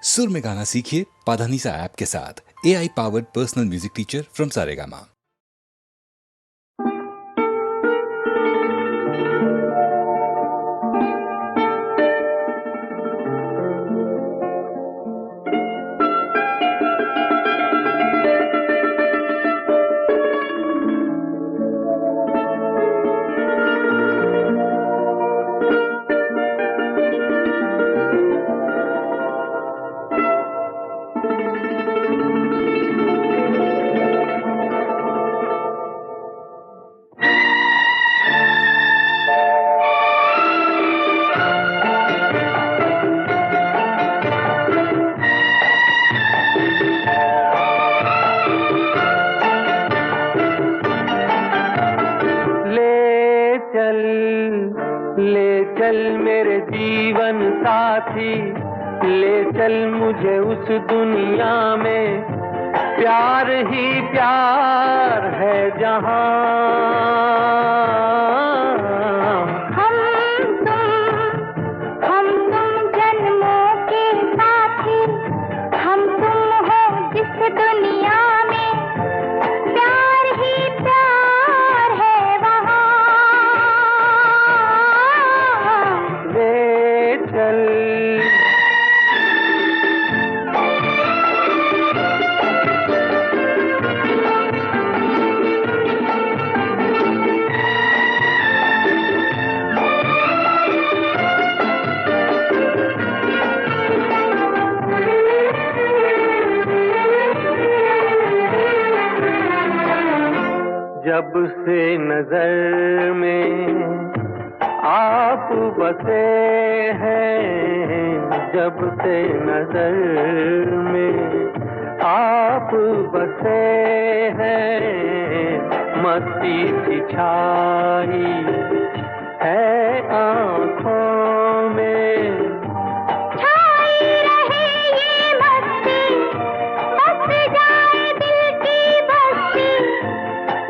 सुर में गाना सीखिए पाधानीसा ऐप के साथ। AI powered personal music teacher from Saregama. ले चल मेरे जीवन साथी, ले चल मुझे उस दुनिया में, प्यार ही प्यार है जहां। हम तुम जन्मों के साथी, हम तुम हो जिस दुनिया में, प्यार ही प्यार है वहां। ले चल जब से नजर में आप बसे हैं, जब से नजर में आप बसे हैं, मस्ती सी छाई है आँखों में। छाई रहे ये मस्ती, बस जाए दिल की बस्ती,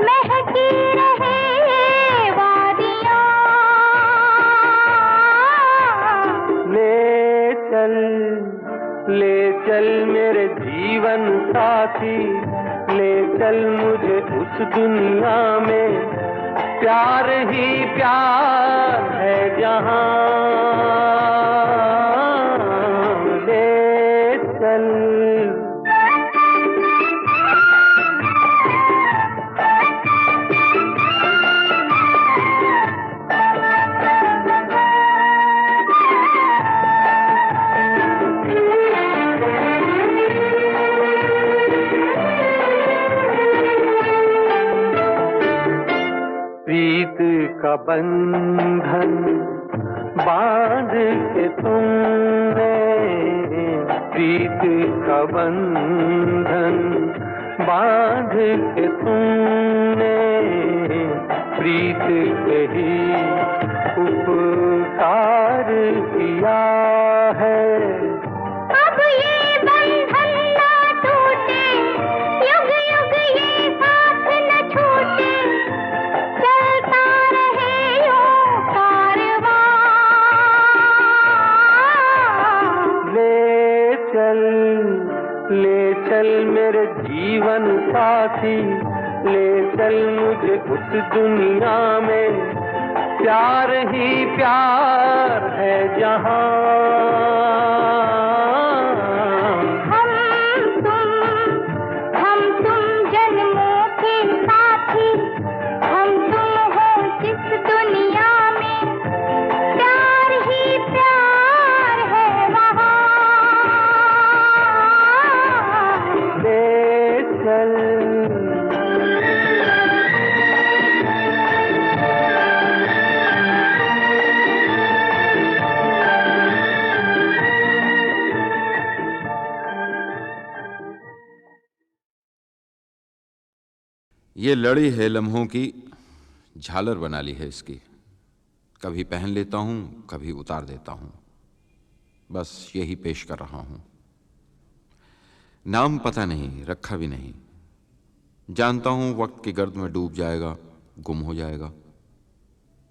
महकी रहे ये वादियाँ। ले चल मेरे जीवन साथी, ले चल मुझे उस दुनिया में, प्यार ही प्यार है जहां। ले चल प्रीत का बंधन बांध के तुमने, प्रीत का बंधन बांध के तुमने, प्रीत के ही उपकार किया है। अब ये बंधन ना टूटे, युग युग ये साथ न छूटे, चलता रहे यूं कारवां। ले चल मेरे जीवन साथी, ले चल मुझे उस दुनिया में, प्यार ही प्यार है जहां। हम तुम जन्मों के साथी, हम तुम हो जिस दुनिया में, प्यार ही प्यार है वहां। ले चल ये लड़ी है लम्हों की, झालर बना ली है इसकी। कभी पहन लेता हूँ, कभी उतार देता हूँ, बस यही पेश कर रहा हूँ। नाम पता नहीं, रखा भी नहीं, जानता हूँ वक्त की गर्द में डूब जाएगा, गुम हो जाएगा।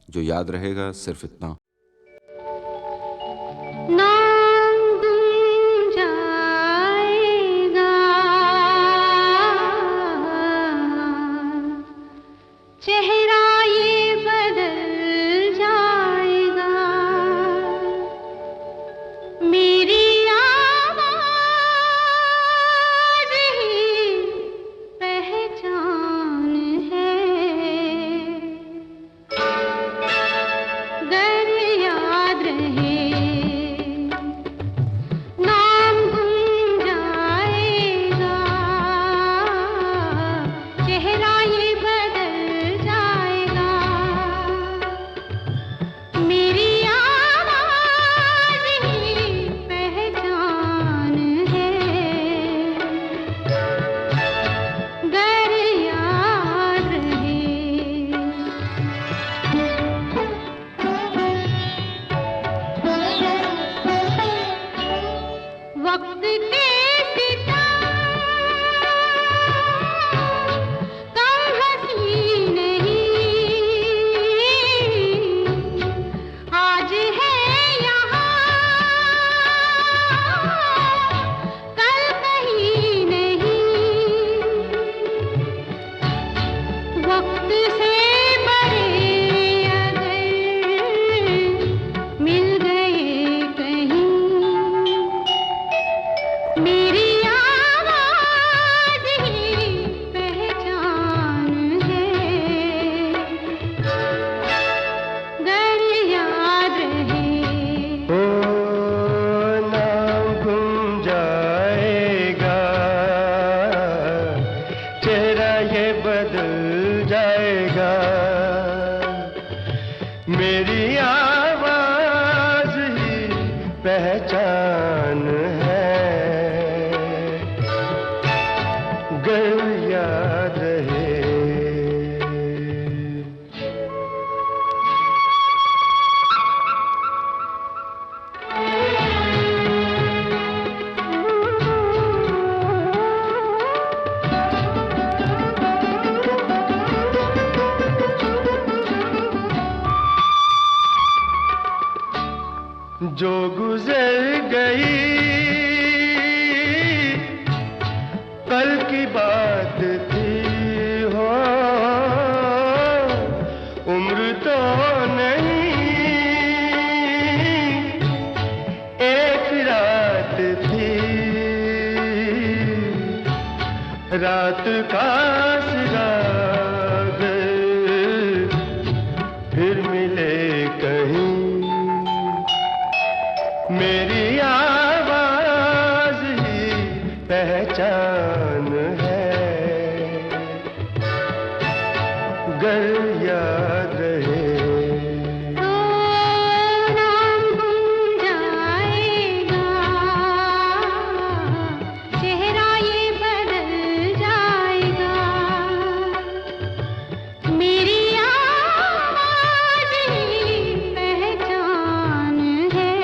जो याद रहेगा सिर्फ इतना, नाम गुम जा वक्त के सितम कम हंसी नहीं, आज है यहाँ कल कहीं नहीं, वक्त से बड़े अगर मिल गए कहीं, मेरी आवाज ही पहचान है, गर याद रहे। ओ नाम गुम जाएगा, चेहरा ये बदल जाएगा, मेरी आवाज ही पहचान है, गर याद रहे। जो गुजर गई कल की बात थी, हो उम्र तो नहीं एक रात थी, रात का सिराग फिर मिले कहीं, मेरी आवाज ही पहचान है, गर याद रहे। तो नाम गुम जाएगा, चेहरा ये बदल जाएगा, मेरी आवाज ही पहचान है,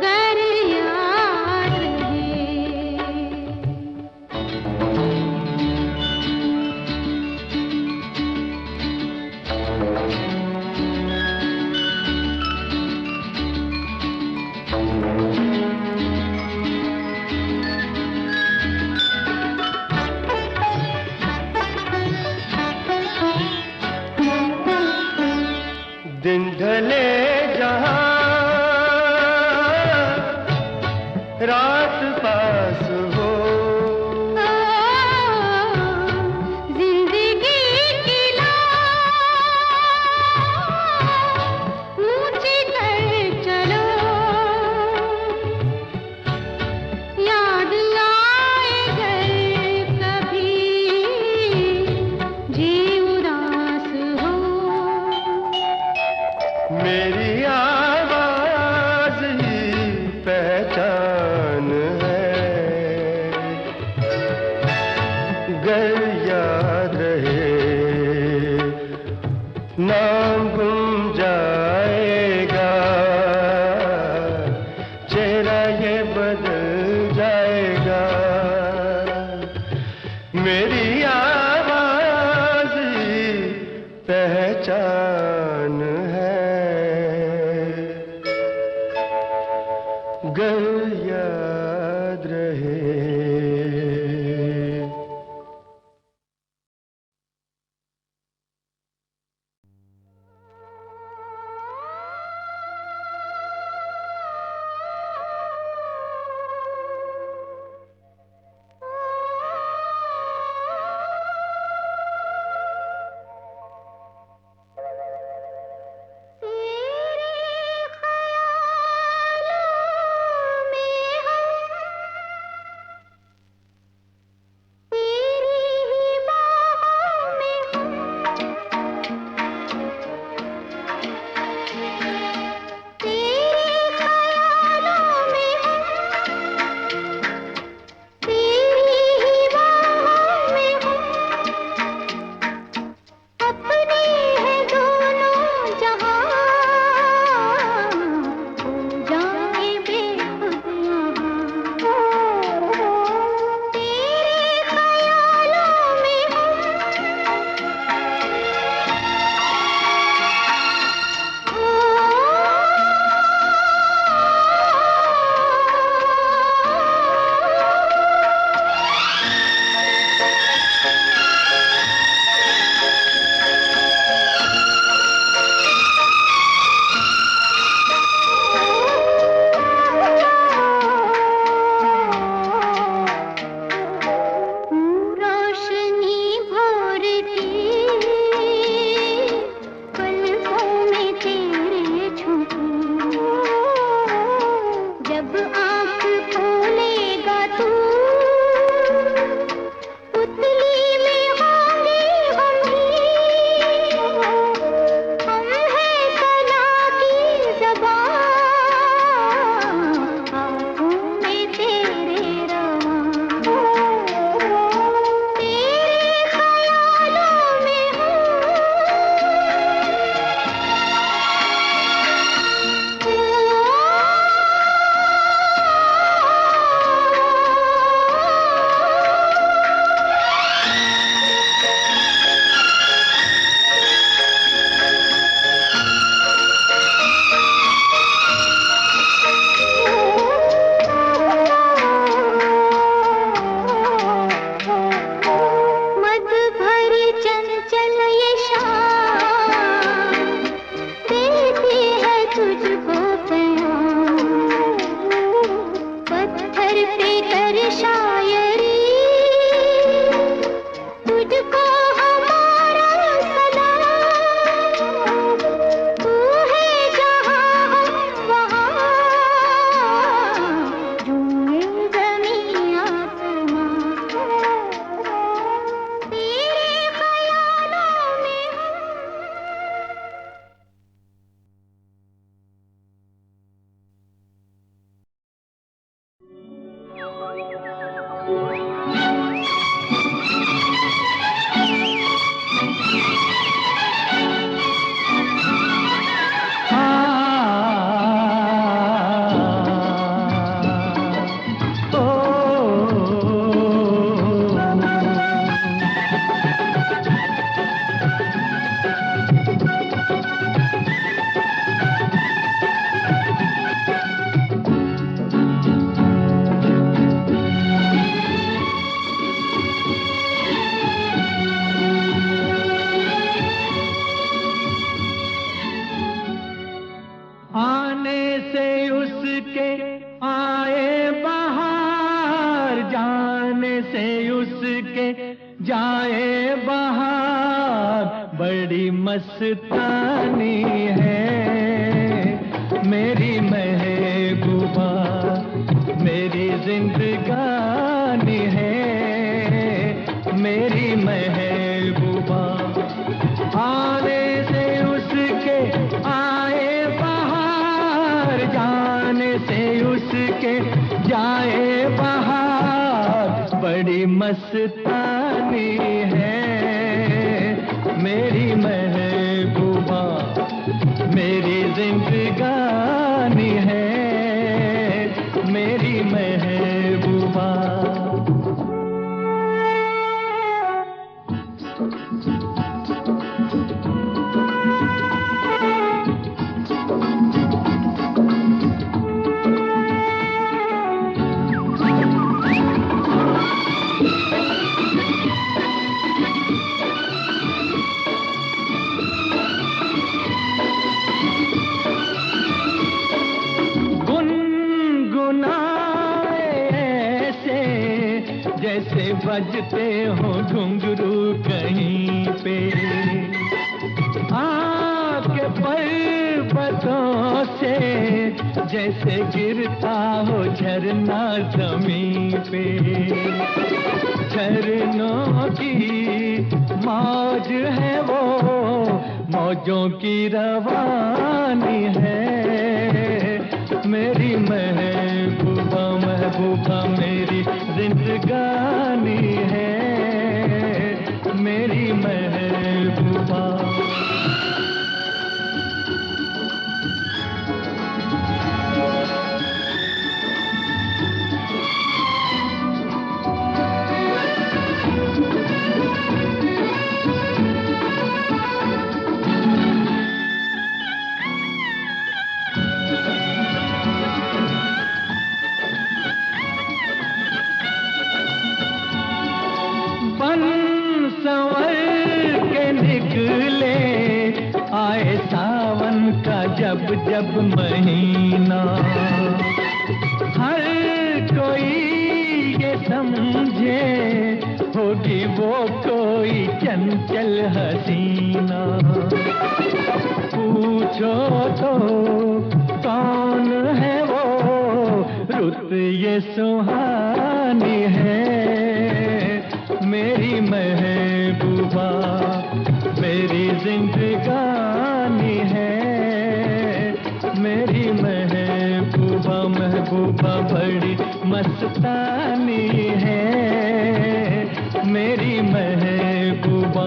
गर याद रहे। दिन ढले जहाँ रात पास हो, जिंदगी की लौ ऊंची कर चलो, याद आए घर कभी जी उदास हो, मेरी आवाज ही पहचान है, गर याद रहे। नाम गुम जाएगा, चेहरा ये बदल जाएगा, मेरी आवाज ही पहचान है, गर याद रहे। मस्तानी है मेरी महबूबा, मेरी जिंदगानी है मेरी महबूबा। आने से उसके आए बहार, जाने से उसके जाए बहार, बड़ी मस्तानी है मेरी महबूबा, मेरी जिंदगानी है मेरी महबूबा। जैसे बजते हो घुंघरू कहीं पे, आपके पर्वतों से जैसे गिरता हो झरना जमीन पे। झरनों की मौज है वो, मौजों की रवानी है मेरी महबूबा, महबूबा मेरी जिंदगानी है मेरी महबूबा। आए सावन का जब जब महीना, हर कोई ये समझे होगी वो कोई चंचल हसीना। पूछो तो कौन है वो, रुत ये सुहानी है मेरी महबूबा, मेरी जिंदगानी है मेरी महबूबा, महबूबा बड़ी मस्तानी है मेरी महबूबा।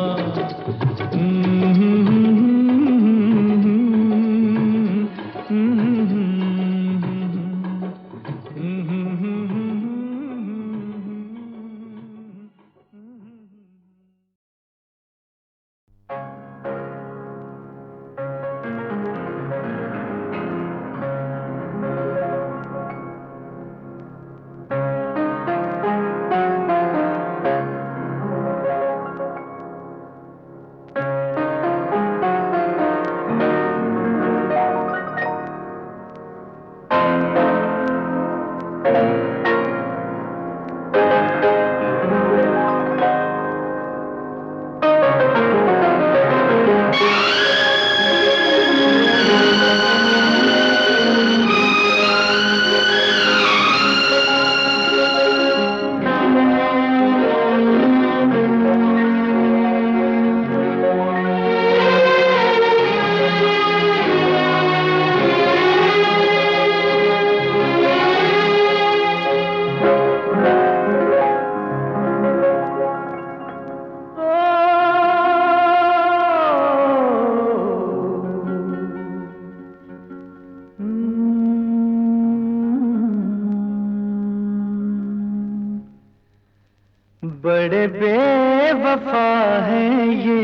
बड़े बेवफा हैं ये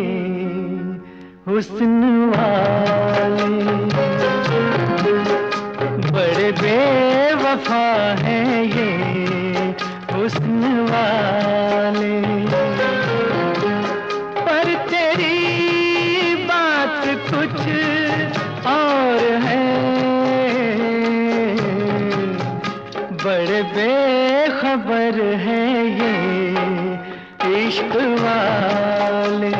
हुस्न वाले, बड़े बेवफा हैं ये हुस्न वाले। पर तेरी बात कुछ और है, बड़े बेखबर हैं ये इश्क वाले।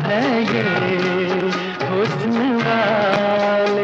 है ये हुस्न वाले।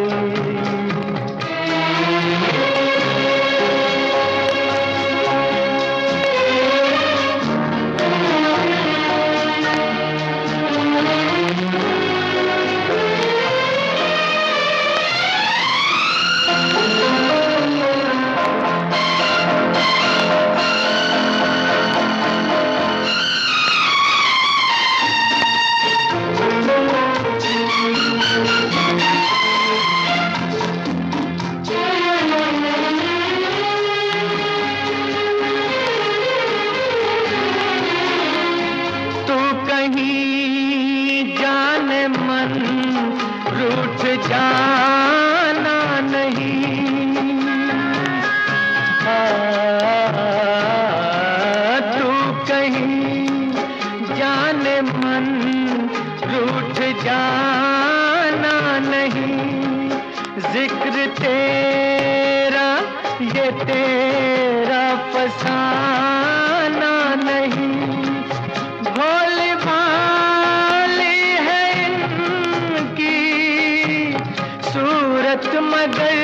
रूठ जाना नहीं, तू कहीं जाने मन रूठ जाना नहीं। जिक्र तेरा ये तेरा फसाना नहीं। भोली भाली है इनकी सूरत मगर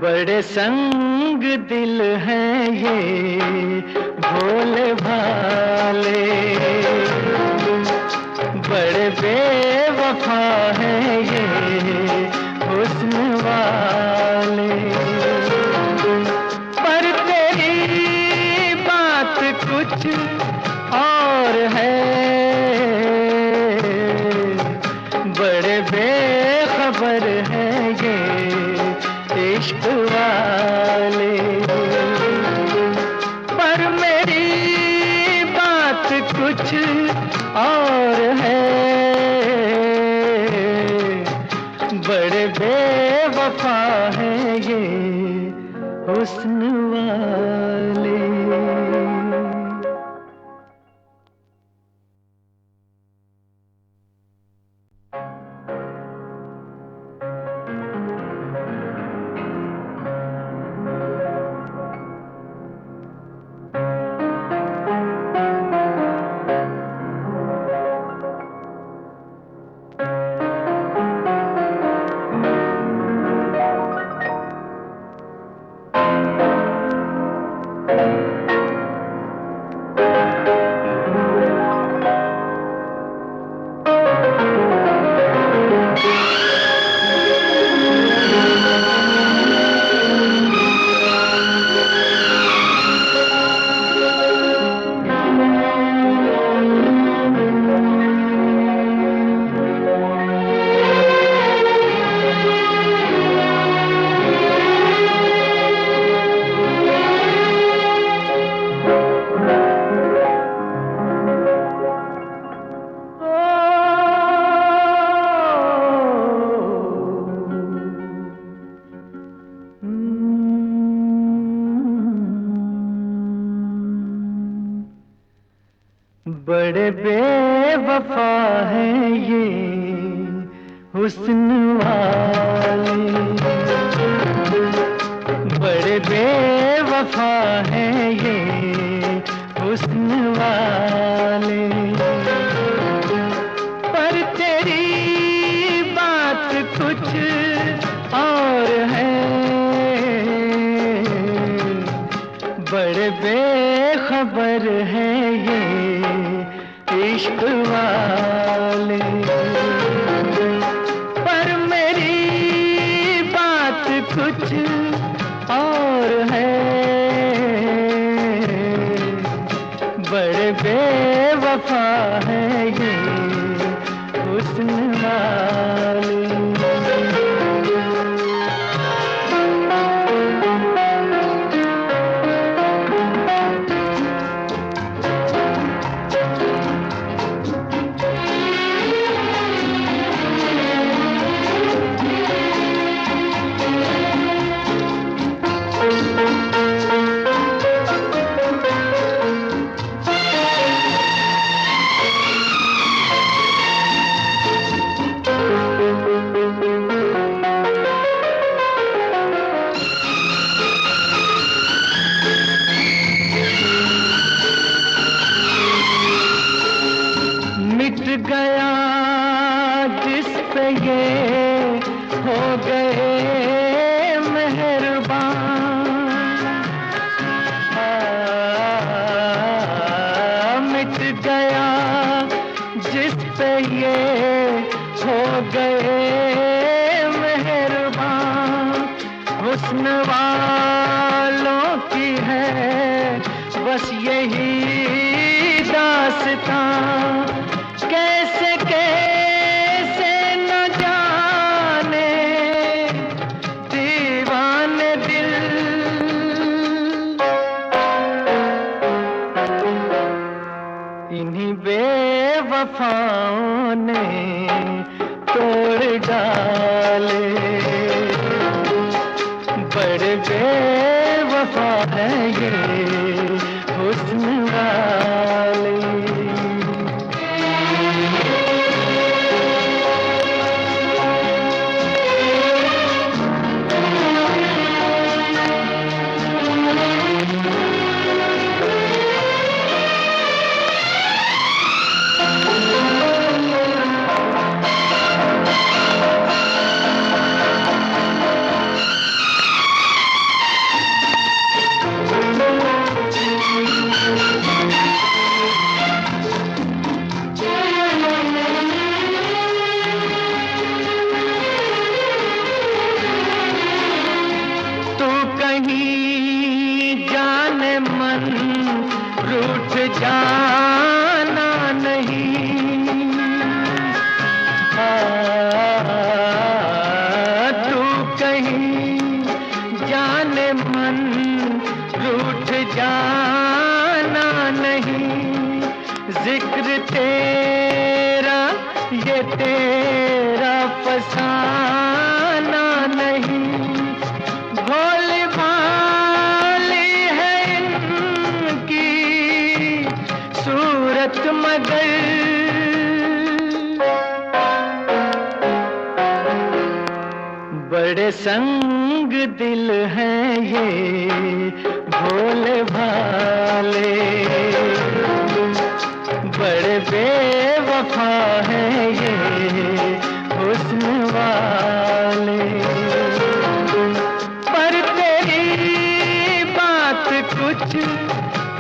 बड़े संग दिल हैं ये भोले भाले। बड़े बेवफा हैं ये हुस्न वाले। पर तेरी बात कुछ और है, बड़े बेखबर हैं ये इश्क वाले। पर मेरी बात कुछ और है, बड़े बेवफा हैं ये हुस्न वाले। बड़े बेवफा हैं ये हुस्न वाले। बड़े बेवफा हैं ये हुस्न वाले। पर तेरी बात कुछ और है, बड़े बेखबर हैं ये इश्क वाले। पर मेरी बात कुछ और है, बड़े बेवफा हैं ये हुस्न वाले। पे ये हो गए मेहरबान। हुस्न वालों की है बस यही दास्तां, कैसे कैसे न जाने दीवाने दिल। इन्हीं बेवफाओं ने तोड़ डाले, बड़े बेवफा है ये हुस्न वाले। रूठ जाना नहीं, तू कहीं जाने मन रूठ जाना नहीं। जिक्र तेरा ये तेरा फसाना नहीं। भोली भाली है इनकी सूरत मगर बड़े संग दिल हैं ये भोले भाले। बड़े बेवफा हैं ये हुस्न वाले। पर तेरी बात कुछ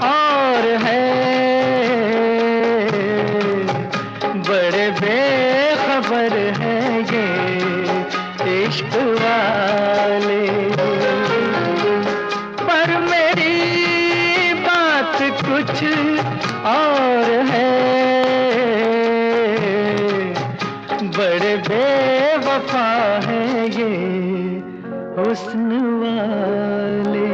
और है, बड़े बेखबर हैं ये इश्क वाले। पर मेरी बात कुछ और है, बड़े बेवफा हैं ये हुस्न वाले।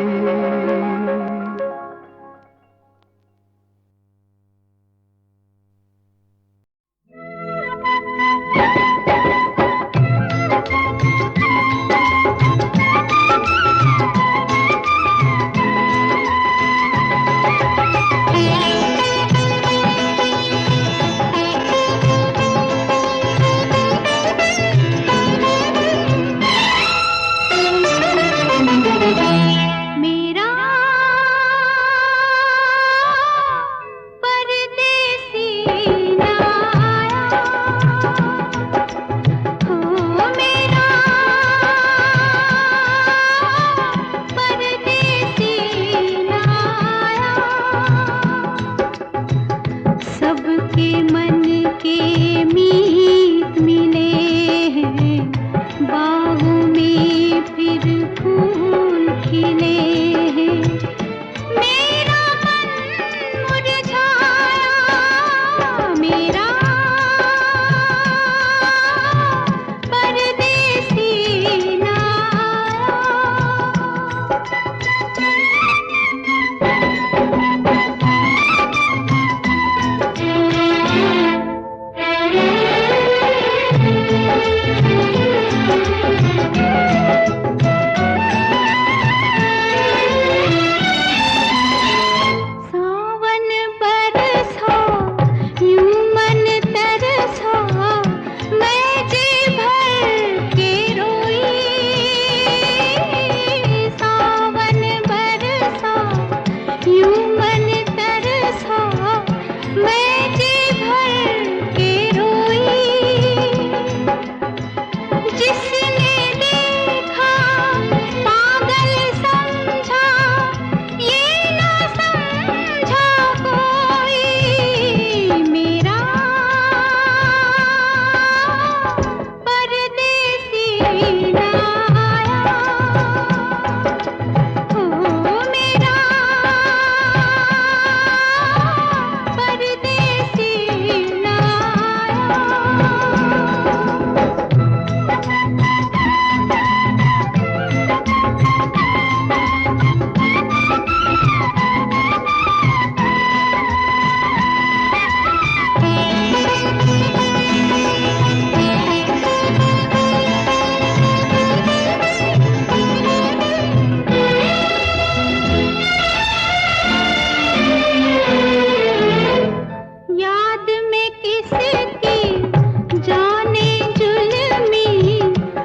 किसकी जाने जुल्मी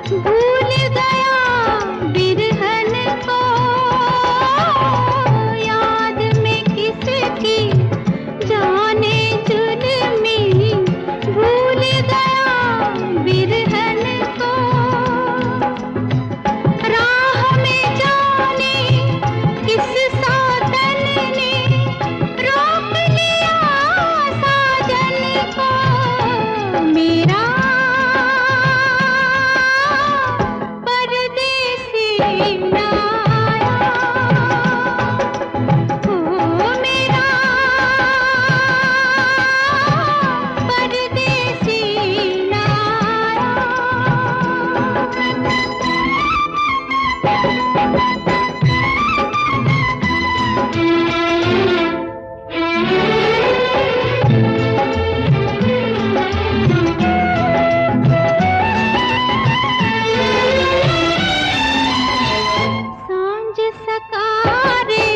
भूल गया बिरहन को, याद में किसकी जाने जुल्मी भूल गया बिरहन को, राह में जाने किस साधन ने रोक लिया साजन को, मेरा परदेसी ना आया, ओ मेरा परदेसी ना सांझ सकारे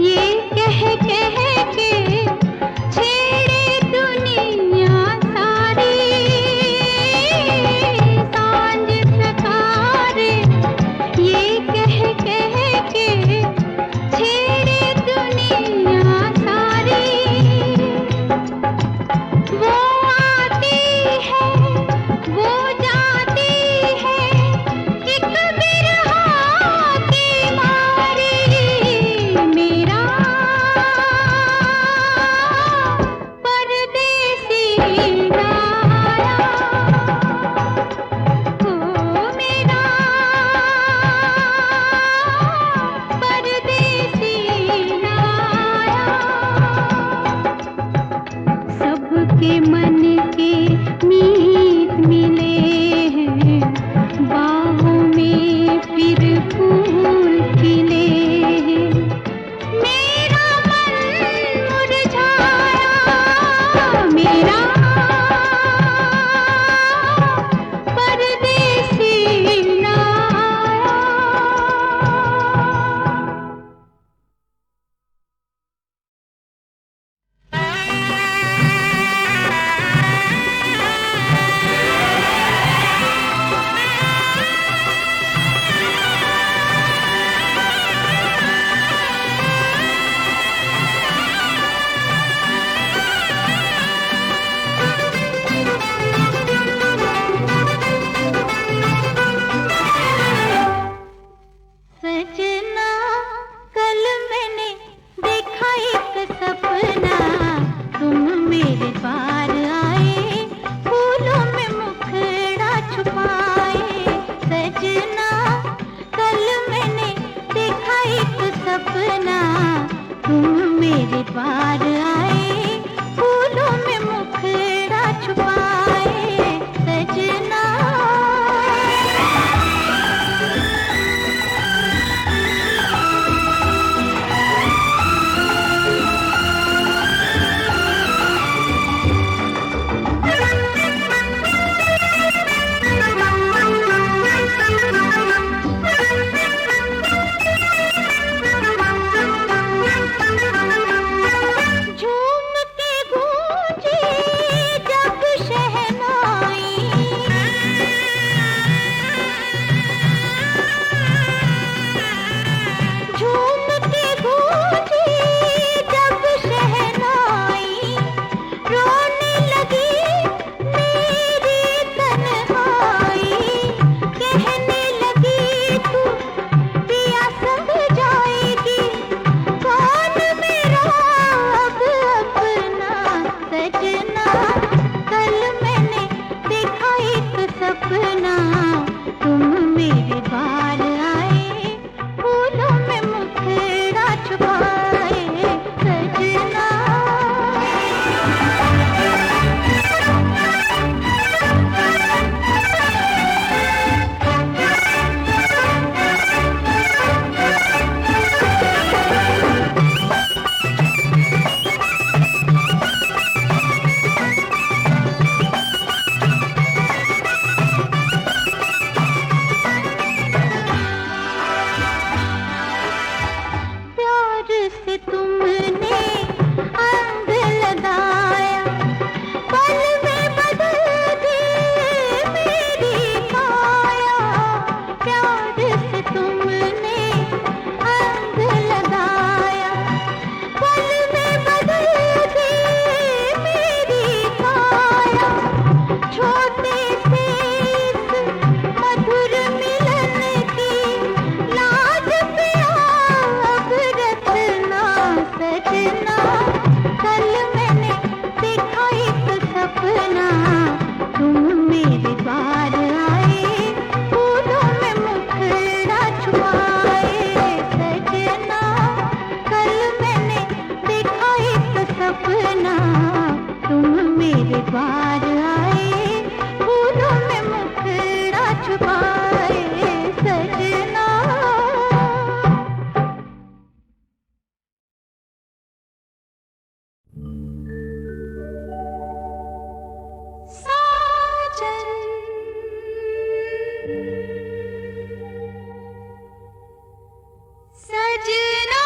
ये कह के छेड़े दुनिया सारी, सांझ सकारे ये कह के छेड़े दुनिया सारी, वो आती है वो जाती है एक बिरहा की मारी, मेरा परदेसी ना आया, ओ मेरा परदेसी ना आया, सबके मन के मीत मिले हैं बाहों में फिर फूल खिले हैं, मेरा मन मुरझाया, मेरा परदेसी ना आया। सजना कल मैंने देखा एक सपना, तुम मेरे द्वार आए फूलों में मुखड़ा छुपाए, सजना कल मैंने देखा एक सपना, तुम मेरे द्वार आए फूलों में मुखड़ा छुपाए, सजना सपना तुम मेरे द्वार आए, फूलों में मुखड़ा छुपाए सजना। साजन सजना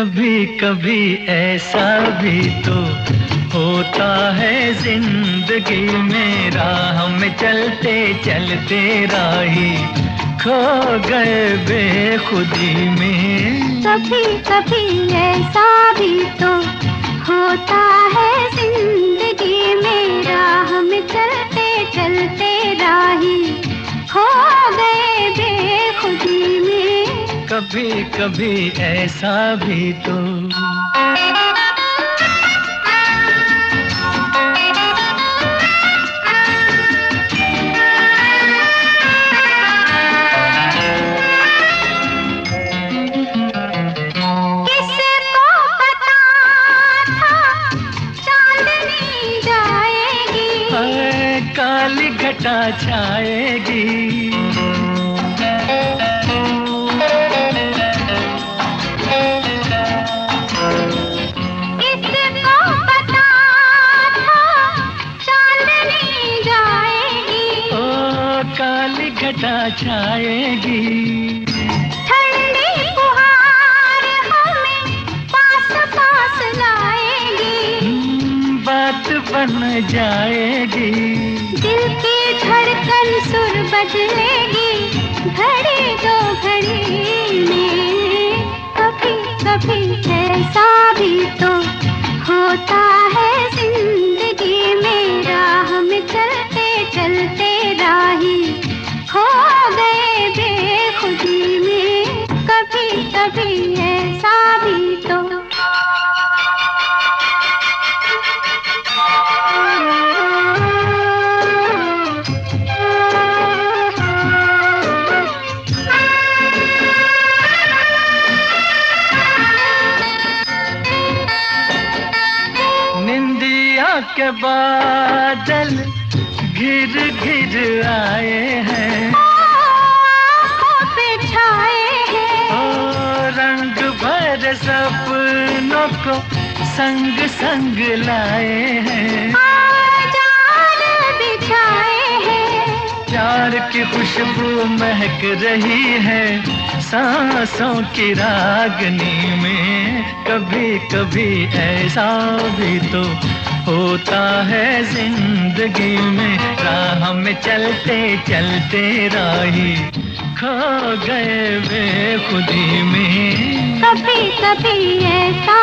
कभी कभी ऐसा भी तो होता है जिंदगी में, राह में चलते चलते राही खो गए बेखुदी में। कभी कभी ऐसा भी तो होता है जिंदगी में, राह में चलते चलते राही खो गए बेखुदी में। कभी कभी ऐसा भी तो। काली घटा छाएगी, किसको पता था चांदनी जाएगी। ओ काली घटा छाएगी, ठंडी फुहार हमें पास पास लाएगी। बात बन जाएगी, दिल की धड़कन सुर बदलेगी, घड़ी दो घड़ी में। कभी कभी ऐसा भी तो होता है जिंदगी में, राह में चलते चलते राही खो गए बेखुदी में। कभी कभी ऐसा भी तो। के बादल घिर घिर आए हैं, आँखों पे छाए हैं। ओ रंग भर सपनों को संग संग लाए हैं। जाल बिछाए हैं, प्यार की खुशबू महक रही है सांसों की रागनी में। कभी कभी ऐसा भी तो होता है जिंदगी में, राह में चलते चलते राही खो गए बेखुदी में। कभी कभी ऐसा